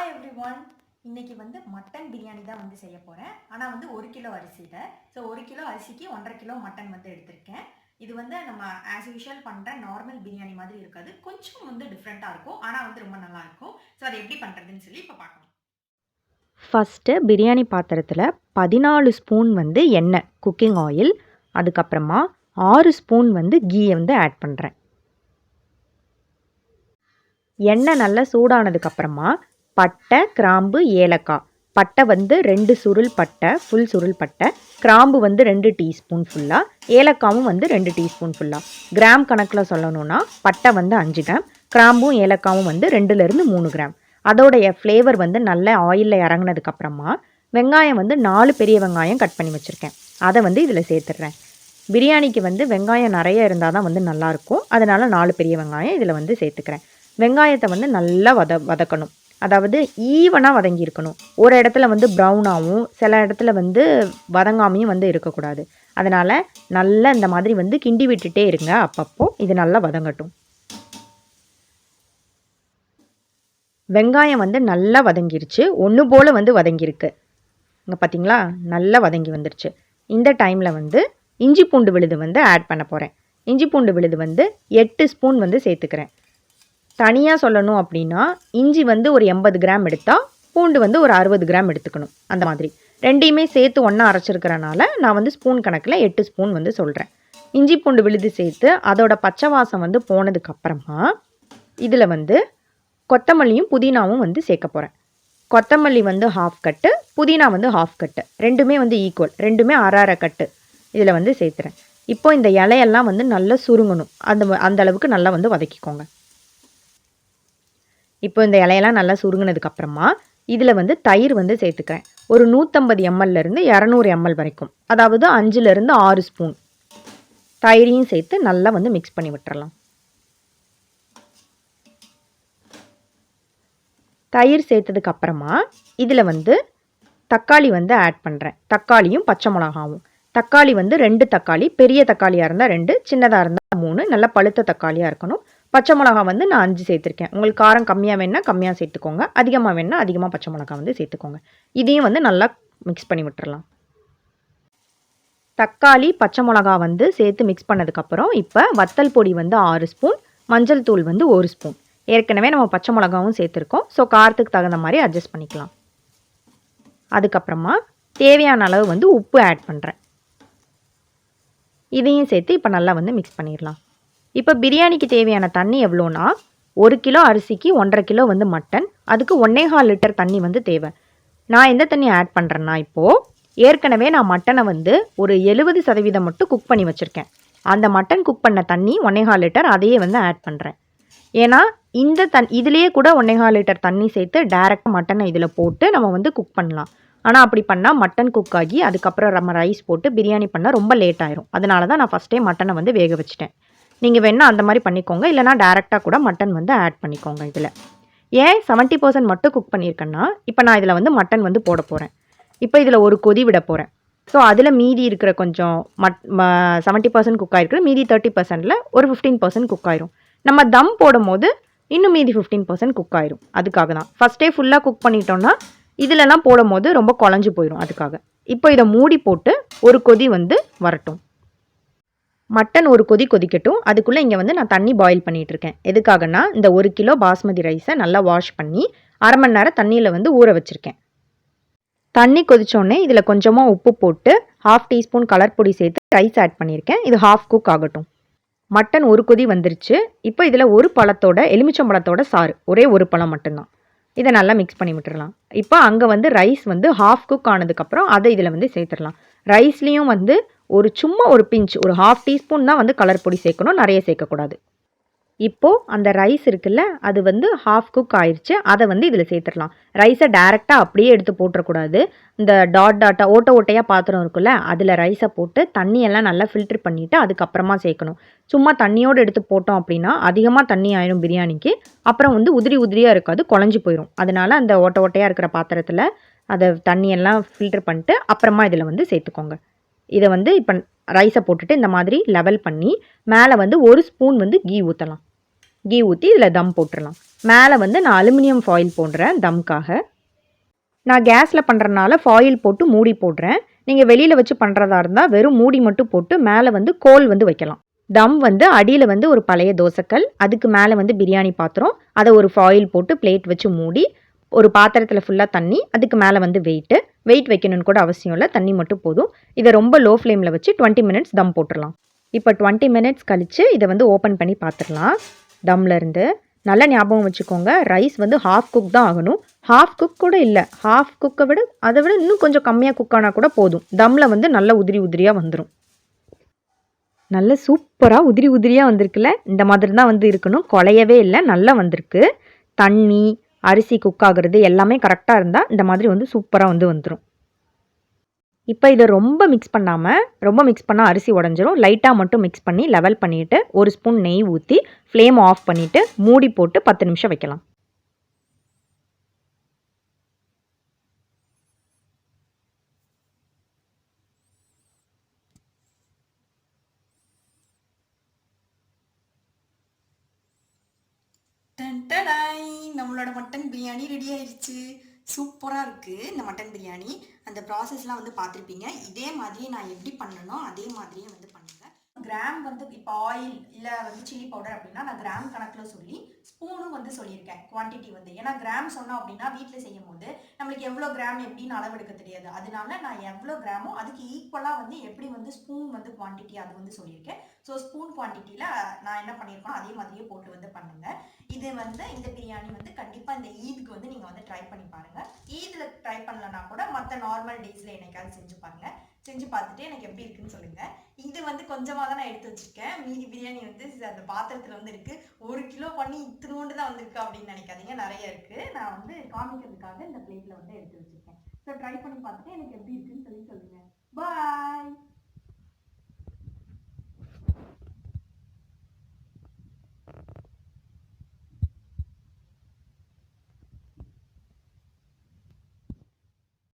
Hi everyone. இன்னைக்கு mutton biryani தான் செய்ய போறேன். ஆனா 1 கிலோ அரிசியில. சோ 1 கிலோ அரிசிக்கு 1.5 கிலோ மட்டன் எடுத்திருக்கேன். இது நம்ம as usual பண்ற நார்மல் பிரியாணி மாதிரி இருக்காது. கொஞ்சம் டிஃபரண்டா இருக்கும். ஆனா ரொம்ப நல்லா இருக்கும். சோ அதை எப்படி பண்றதுன்னு சொல்லி இப்ப பார்க்கலாம். ஃபர்ஸ்ட் பிரியாணி பாத்திரத்துல 14 ஸ்பூன் எண்ணெய் குக்கிங் ஆயில், அதுக்கப்புறமா 6 ஸ்பூன் கீயை ஆட் பண்றேன். எண்ணெய் நல்லா சூடானதுக்கு அப்புறமா பட்டை, கிராம்பு, ஏலக்காய். பட்டை 2 சுருள் பட்டை, ஃபுல் சுருள் பட்டை. கிராம்பு 2 டீஸ்பூன் ஃபுல்லாக, ஏலக்காவும் 2 டீஸ்பூன் ஃபுல்லாக. கிராம் கணக்கில் சொல்லணும்னா பட்டை 5 கிராம், கிராம்பும் ஏலக்காவும் 2லேருந்து 3 கிராம். அதோடைய ஃப்ளேவர் நல்ல ஆயிலில் இறங்கினதுக்கப்புறமா வெங்காயம் 4 பெரிய வெங்காயம் கட் பண்ணி வச்சுருக்கேன். அதை இதில் சேர்த்துடுறேன். பிரியாணிக்கு வெங்காயம் நிறைய இருந்தால் தான் நல்லாயிருக்கும். அதனால் 4 பெரிய வெங்காயம் இதில் சேர்த்துக்கிறேன். வெங்காயத்தை நல்லா வதக்கணும். அதாவது ஈவனாக வதங்கியிருக்கணும். ஒரு இடத்துல ப்ரௌனாகவும் சில இடத்துல வதங்காமையும் இருக்கக்கூடாது. அதனால் நல்லா இந்த மாதிரி கிண்டி விட்டுட்டே இருங்க. அப்பப்போ இது நல்லா வதங்கட்டும். வெங்காயம் நல்லா வதங்கிருச்சு. ஒன்று போல் வதங்கியிருக்கு. இங்கே பார்த்தீங்களா, நல்லா வதங்கி வந்துருச்சு. இந்த டைமில் இஞ்சி பூண்டு விழுது ஆட் பண்ண போகிறேன். இஞ்சி பூண்டு விழுது 8 ஸ்பூன் சேர்த்துக்கிறேன். தனியாக சொல்லணும் அப்படின்னா இஞ்சி ஒரு 80 கிராம் எடுத்தால் பூண்டு ஒரு 60 கிராம் எடுத்துக்கணும். அந்த மாதிரி ரெண்டையுமே சேர்த்து ஒன்றா அரைச்சிருக்கிறனால நான் ஸ்பூன் கணக்கில் 8 ஸ்பூன் சொல்கிறேன். இஞ்சி பூண்டு விழுது சேர்த்து அதோட பச்சை வாசம் போனதுக்கப்புறமா இதில் கொத்தமல்லியும் புதினாவும் சேர்க்க போகிறேன். கொத்தமல்லி ஹாஃப் கட்டு, புதினா ஹாஃப் கட்டு, ரெண்டுமே ஈக்குவல், ரெண்டுமே அரை கட்டு இதில் சேர்த்துறேன். இப்போ இந்த இலையெல்லாம் நல்லா சுருங்கணும். அந்த அளவுக்கு நல்லா வதக்கிக்கோங்க. இப்போ இந்த இலையெல்லாம் நல்லா சுருங்கினதுக்கப்புறமா இதில் தயிர் சேர்த்துக்கிறேன். ஒரு 150 mlலேருந்து 200 ml வரைக்கும், அதாவது 5லேருந்து 6 ஸ்பூன் தயிரையும் சேர்த்து நல்லா மிக்ஸ் பண்ணி விட்டுறலாம். தயிர் சேர்த்ததுக்கப்புறமா இதில் தக்காளி ஆட் பண்ணுறேன். தக்காளியும் பச்சை மிளகாவும். தக்காளி 2 தக்காளி, பெரிய தக்காளியாக இருந்தால் 2, சின்னதாக இருந்தால் 3, நல்லா பழுத்த தக்காளியாக இருக்கணும். பச்சை மிளகா நான் 5 சேர்த்துருக்கேன். உங்களுக்கு காரம் கம்மியாக வேணுன்னா கம்மியாக சேர்த்துக்கோங்க, அதிகமாக வேணுன்னா அதிகமாக பச்சை மிளகா சேர்த்துக்கோங்க. இதையும் நல்லா மிக்ஸ் பண்ணி விட்டுறலாம். தக்காளி பச்சை மிளகா சேர்த்து மிக்ஸ் பண்ணதுக்கப்புறம் இப்போ வத்தல் பொடி 6 ஸ்பூன், மஞ்சள் தூள் 1 ஸ்பூன். ஏற்கனவே நம்ம பச்சை மிளகாவும் சேர்த்துருக்கோம். ஸோ காரத்துக்கு தகுந்த மாதிரி அட்ஜஸ்ட் பண்ணிக்கலாம். அதுக்கப்புறமா தேவையான அளவு உப்பு ஆட் பண்ணுறேன். இதையும் சேர்த்து இப்போ நல்லா மிக்ஸ் பண்ணிடலாம். இப்போ பிரியாணிக்கு தேவையான தண்ணி எவ்வளோனா, 1 கிலோ அரிசிக்கு 1.5 கிலோ மட்டன், அதுக்கு 1.25 லிட்டர் தண்ணி தேவை. நான் எந்த தண்ணி ஆட் பண்ணுறேன்னா, இப்போது ஏற்கனவே நான் மட்டனை ஒரு 70% மட்டும் குக் பண்ணி வச்சுருக்கேன். அந்த மட்டன் குக் பண்ண தண்ணி 1.25 லிட்டர், அதையே ஆட் பண்ணுறேன். ஏன்னா இந்த இதுலேயே கூட 1.25 லிட்டர் தண்ணி சேர்த்து டேரெக்டாக மட்டனை இதில் போட்டு நம்ம குக் பண்ணலாம். ஆனால் அப்படி பண்ணால் மட்டன் குக் ஆகி அதுக்கப்புறம் நம்ம ரைஸ் போட்டு பிரியாணி பண்ணால் ரொம்ப லேட் ஆயிரும். அதனால தான் நான் ஃபஸ்ட்டே மட்டனை வேக வச்சுட்டேன். நீங்கள் வேணால் அந்த மாதிரி பண்ணிக்கோங்க, இல்லைனா டேரெக்டாக கூட மட்டன் ஆட் பண்ணிக்கோங்க. இதில் ஏன் 70% மட்டும் குக் பண்ணியிருக்கேன்னா, இப்போ நான் இதில் மட்டன் போட போகிறேன். இப்போ இதில் ஒரு கொதி விட போகிறேன். ஸோ அதில் மீதி இருக்கிற கொஞ்சம் 70% குக் ஆகிருக்கிற மீதி 30%ல் ஒரு 15% குக் ஆயிரும். நம்ம தம் போடும் போது இன்னும் மீதி 15% குக் ஆயிரும். அதுக்காக தான் ஃபஸ்ட்டே ஃபுல்லாக குக் பண்ணிட்டோன்னா இதிலெல்லாம் போடும் போது ரொம்ப குழஞ்சி போயிடும். அதுக்காக இப்போ இதை மூடி போட்டு ஒரு கொதி வரட்டும். மட்டன் ஒரு கொதி கொதிக்கட்டும். அதுக்குள்ளே இங்கே நான் தண்ணி பாயில் பண்ணிகிட்ருக்கேன். எதுக்காகனா, இந்த 1 கிலோ பாஸ்மதி ரைஸை நல்லா வாஷ் பண்ணி அரை மணி நேரம் தண்ணியில் ஊற வச்சுருக்கேன். தண்ணி கொதிச்சோடனே இதில் கொஞ்சமாக உப்பு போட்டு 1/2 டீஸ்பூன் கலர் பொடி சேர்த்து ரைஸ் ஆட் பண்ணியிருக்கேன். இது ஹாஃப் குக் ஆகட்டும். மட்டன் ஒரு கொதி வந்துருச்சு. இப்போ இதில் ஒரு பழத்தோட எலுமிச்சம்பழத்தோட சாறு, ஒரே ஒரு பழம் மட்டும்தான். இதை நல்லா மிக்ஸ் பண்ணி விட்டுறலாம். இப்போ அங்கே ரைஸ் ஹாஃப் குக் ஆனதுக்கப்புறம் அதை இதில் சேர்த்துடலாம். ரைஸ்லேயும் ஒரு சும்மா ஒரு பிஞ்ச், ஒரு 1/2 டீஸ்பூன் தான் கலர் பொடி சேர்க்கணும், நிறைய சேர்க்கக்கூடாது. இப்போது அந்த ரைஸ் இருக்குல்ல, அது ஹாஃப் குக் ஆயிடுச்சு. அதை இதில் சேர்த்துடலாம். ரைஸை டேரெக்டாக அப்படியே எடுத்து போட்டுறக்கூடாது. இந்த டாட்டாக ஓட்டையாக பாத்திரம் இருக்குல்ல, அதில் ரைஸை போட்டு தண்ணியெல்லாம் நல்லா ஃபில்ட்ரு பண்ணிவிட்டு அதுக்கப்புறமா சேர்க்கணும். சும்மா தண்ணியோடு எடுத்து போட்டோம் அப்படின்னா அதிகமாக தண்ணி ஆயிரும் பிரியாணிக்கு. அப்புறம் உதிரி உதிரியாக இருக்காது, குழஞ்சி போயிடும். அதனால் அந்த ஓட்டையாக இருக்கிற பாத்திரத்தில் அதை தண்ணியெல்லாம் ஃபில்ட்ரு பண்ணிட்டு அப்புறமா இதில் சேர்த்துக்கோங்க. இதை இப்போ ரைஸை போட்டுட்டு இந்த மாதிரி லெவல் பண்ணி மேலே 1 ஸ்பூன் கீ ஊற்றலாம். கீ ஊற்றி இதில் தம் போட்டுடலாம். மேலே வந்து நான் அலுமினியம் ஃபாயில் போடுறேன் தம்க்காக. நான் கேஸில் பண்ணுறதுனால ஃபாயில் போட்டு மூடி போடுறேன். நீங்கள் வெளியில் வச்சு பண்ணுறதா இருந்தால் வெறும் மூடி மட்டும் போட்டு மேலே வந்து கோல் வந்து வைக்கலாம். தம் வந்து அடியில் வந்து ஒரு பழைய தோசைக்கல், அதுக்கு மேலே வந்து பிரியாணி பாத்திரம், அதை ஒரு ஃபாயில் போட்டு பிளேட் வச்சு மூடி, ஒரு பாத்திரத்தில் ஃபுல்லாக தண்ணி, அதுக்கு மேலே வந்து வெயிட் வைக்கணும்னு கூட அவசியம் இல்லை, தண்ணி மட்டும் போதும். இதை ரொம்ப லோ ஃப்ளேமில் வச்சு 20 மினிட்ஸ் தம் போட்டுடலாம். இப்போ 20 மினிட்ஸ் கழித்து இதை வந்து ஓப்பன் பண்ணி பார்த்துடலாம். தம்லேருந்து நல்லா ஞாபகம் வச்சுக்கோங்க, ரைஸ் வந்து ஹாஃப் குக் தான் ஆகணும். ஹாஃப் குக் கூட இல்லை, ஹாஃப் குக்கை விட அதை விட இன்னும் கொஞ்சம் கம்மியாக குக் ஆனால் கூட போதும். தம்மில் வந்து நல்லா உதிரி உதிரியாக வந்துடும். நல்ல சூப்பராக உதிரி உதிரியாக வந்திருக்குல்ல, இந்த மாதிரி தான் வந்து இருக்கணும், குலையவே இல்லை, நல்லா வந்திருக்கு. தண்ணி அரிசி குக் ஆகுறது எல்லாமே கரெக்டாக இருந்தால் இந்த மாதிரி வந்து சூப்பராக வந்து வந்துடும். இப்போ இதை ரொம்ப மிக்ஸ் பண்ணால் அரிசி உடஞ்சிரும். லைட்டாக மட்டும் மிக்ஸ் பண்ணி லெவல் பண்ணிவிட்டு ஒரு ஸ்பூன் நெய் ஊற்றி ஃப்ளேம் ஆஃப் பண்ணிவிட்டு மூடி போட்டு 10 நிமிஷம் வைக்கலாம். நம்மளோட மட்டன் பிரியாணி ரெடி ஆயிடுச்சு. சூப்பராக இருக்குது இந்த மட்டன் பிரியாணி. அந்த ப்ராசஸ்லாம் வந்து பார்த்துருப்பீங்க. இதே மாதிரி நான் எப்படி பண்ணனோ அதே மாதிரியே வந்து பண்ணுங்க. கிராம் வந்து இப்போ ஆயில் இல்லை வந்து சில்லி பவுடர் அப்படின்னா நான் கிராம் கணக்கில் சொல்லி ஸ்பூனும் வந்து சொல்லியிருக்கேன் குவான்டிட்டி வந்து. ஏன்னா கிராம் சொன்னோம் அப்படின்னா வீட்டில் செய்யும் போது நம்மளுக்கு எவ்வளோ கிராம் எப்படின்னு அளவெடுக்க தெரியாது. அதனால நான் எவ்வளோ கிராமோ அதுக்கு ஈக்குவலாக வந்து எப்படி வந்து ஸ்பூன் வந்து குவான்டிட்டி அது வந்து சொல்லியிருக்கேன். ஸோ ஸ்பூன் குவான்டிட்டியில் நான் என்ன பண்ணியிருக்கோம் அதே மாதிரியே போட்டு வந்து பண்ணுங்க. இது வந்து இந்த பிரியாணி வந்து கண்டிப்பாக இந்த ஈதுக்கு வந்து நீங்கள் வந்து ட்ரை பண்ணி பாருங்கள். ஈதில் ட்ரை பண்ணலன்னா கூட மற்ற நார்மல் டேஸில் என்னைக்காவது செஞ்சு பாருங்கள். செஞ்சு பார்த்துட்டு எனக்கு எப்படி இருக்குன்னு சொல்லுங்கள். இது வந்து கொஞ்சமாக தான் நான் எடுத்து வச்சுருக்கேன். மீதி பிரியாணி வந்து அந்த பாத்திரத்தில் வந்து இருக்குது. 1 கிலோ பண்ணி இத்தினோண்டு தான் வந்திருக்கு அப்படின்னு நினைக்காதீங்க, நிறைய இருக்குது. நான் வந்து காமிக்கிறதுக்காக இந்த பிளேட்டில் வந்து எடுத்து வச்சுருக்கேன். ஸோ ட்ரை பண்ணி பார்த்துட்டு எனக்கு எப்படி இருக்குன்னு சொல்லுங்கள். பாய்.